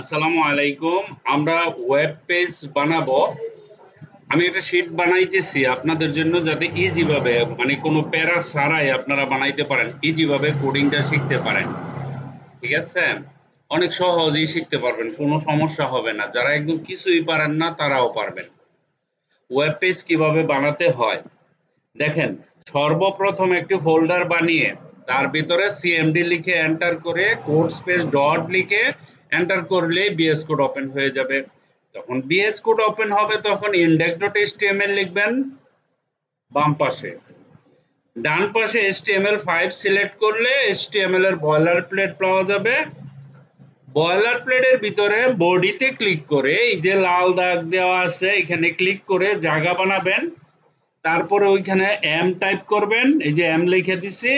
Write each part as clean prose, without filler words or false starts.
আসসালামু আলাইকুম। আমরা ওয়েব পেজ বানাবো। আমি একটা শীট বানাইতেছি আপনাদের জন্য, যাতে ইজি ভাবে মানে কোনো প্যারা ছাড়াই আপনারা বানাইতে পারেন, ইজি ভাবে কোডিংটা শিখতে পারেন। ঠিক আছে? অনেক সহজেই শিখতে পারবেন, কোনো সমস্যা হবে না। যারা একদম কিছুই পারেন না তারাও পারবেন। ওয়েব পেজ কিভাবে বানাতে হয় দেখেন। সর্বপ্রথম একটি ফোল্ডার বানিয়ে তার ভিতরে সিএমডি লিখে এন্টার করে কোড স্পেস ডট লিখে এন্টার করলেই বিএস কোড ওপেন হয়ে যাবে। তখন বিএস কোড ওপেন হবে, তখন ইনডেক্স ডট এইচটিএমএল লিখবেন বাম পাশে। ডান পাশে HTML5 সিলেক্ট করলে HTML এর বয়লার প্লেট পাওয়া যাবে। বয়লার প্লেটের ভিতরে বডিতে ক্লিক করে এই যে লাল দাগ দেওয়া আছে এখানে ক্লিক করে জায়গা বানাবেন। তারপরে ওইখানে এম টাইপ করবেন, এই যে এম লিখে দিছি।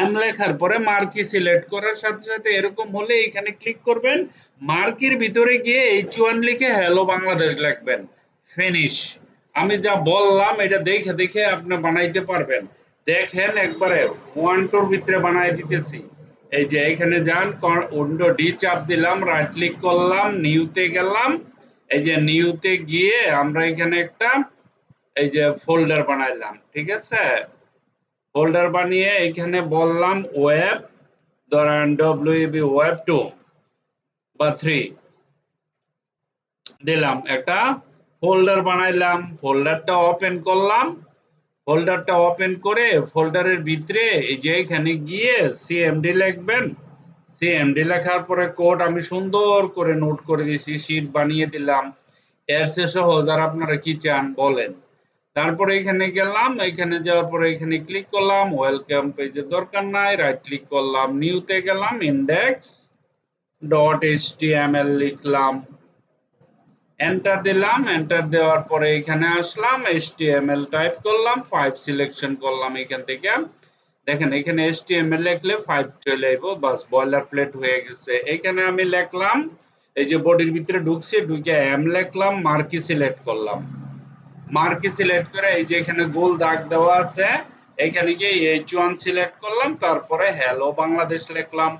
এম লেখার পরে মার্কি সিলেক্ট করার সাথে সাথে এরকম হলে এখানে ক্লিক করবেন। মার্কির ভিতরে গিয়ে H1 লিখে হ্যালো বাংলাদেশ লিখবেন। ফিনিশ। আমি যা বললাম এটা দেখে দেখে আপনি বানাইতে পারবেন। দেখেন একবারে 1-2 ভিতরে বানাই দিতেছি। এই যে এখানে যান, উইন্ডো ডি চাপ দিলাম, রাইট ক্লিক করলাম, নিউতে গেলাম। এই যে নিউতে গিয়ে আমরা এখানে একটা এই যে ফোল্ডার বানাইলাম। ঠিক আছে? ফোল্ডার বানিয়ে এখানে বললাম ওয়েব, ধরেন WEB ওয়েব 2 বা 3 দিলাম, একটা ফোল্ডার বানাইলাম। ফোল্ডারটা ওপেন করলাম। ফোল্ডারটা ওপেন করে ফোল্ডারের ভিতরে এই যে এখানে গিয়ে সিএমডি লিখবেন। সিএমডি লেখার পরে কোড আমি সুন্দর করে নোট করে দিয়েছি, শীট বানিয়ে দিলাম। এর চেয়ে সহজ আর আপনারা কি চান বলেন? তারপরে এখানে গেলাম, এখানে যাওয়ার পরে এখানে ক্লিক করলাম, ওয়েলকাম পেজের দরকার নাই, রাইট ক্লিক করলাম, নিউতে গেলাম, ইনডেক্স ডট এইচটিএমএল লিখলাম, এন্টার দিলাম। এন্টার দেওয়ার পরে এখানে আসলাম, এইচটিএমএল টাইপ করলাম, 5 সিলেকশন করলাম এখান থেকে। দেখেন এখানে এইচটিএমএল লিখলে 5 চলে আইবো, বাস বয়লার প্লেট হয়ে গেছে। এখানে আমি লিখলাম, এই যে বডির ভিতরে ঢুকছে, ঢুকে এম লিখলাম, মার্কি সিলেক্ট করলাম। মার্কি সিলেক্ট করে এই যে এখানে গোল দাগ দেওয়া আছে, এখানে গিয়ে H1 সিলেক্ট করলাম, তারপরে হ্যালো বাংলাদেশ লিখলাম।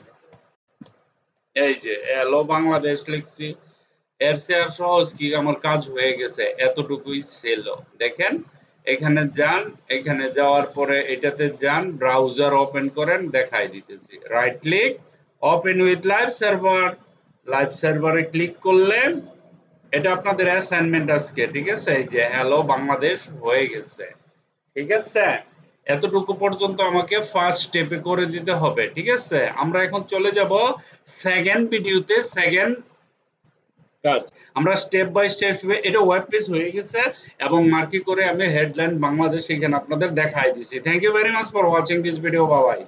এই যে হ্যালো বাংলাদেশ লিখছি। এর চেয়ে আর সহজ কি, আমার কাজ হয়ে গেছে, এতটুকুই ছিল। দেখেন এখানে যান, এখানে যাওয়ার পরে এটাতে যান, ব্রাউজার ওপেন করেন, দেখাই দিতেছি। Right click, open with live server. Live সার্ভারে ক্লিক করলে এটা আপনাদের অ্যাসাইনমেন্ট আজকে। ঠিক আছে? এই যে হ্যালো বাংলাদেশ হয়ে গেছে। ঠিক আছে? এতটুকু পর্যন্ত আমাকে ফার্স্ট স্টেপে করে দিতে হবে। ঠিক আছে? আমরা এখন চলে যাব সেকেন্ড ভিডিওতে, সেকেন্ড কাজ। আমরা স্টেপ বাই স্টেপ, এটা ওয়েব পেজ হয়ে গেছে এবং মার্কি করে আমি হেডলাইন বাংলাদেশ এখানে আপনাদের দেখাই দিছি। Thank you very much for watching this video. Bye by.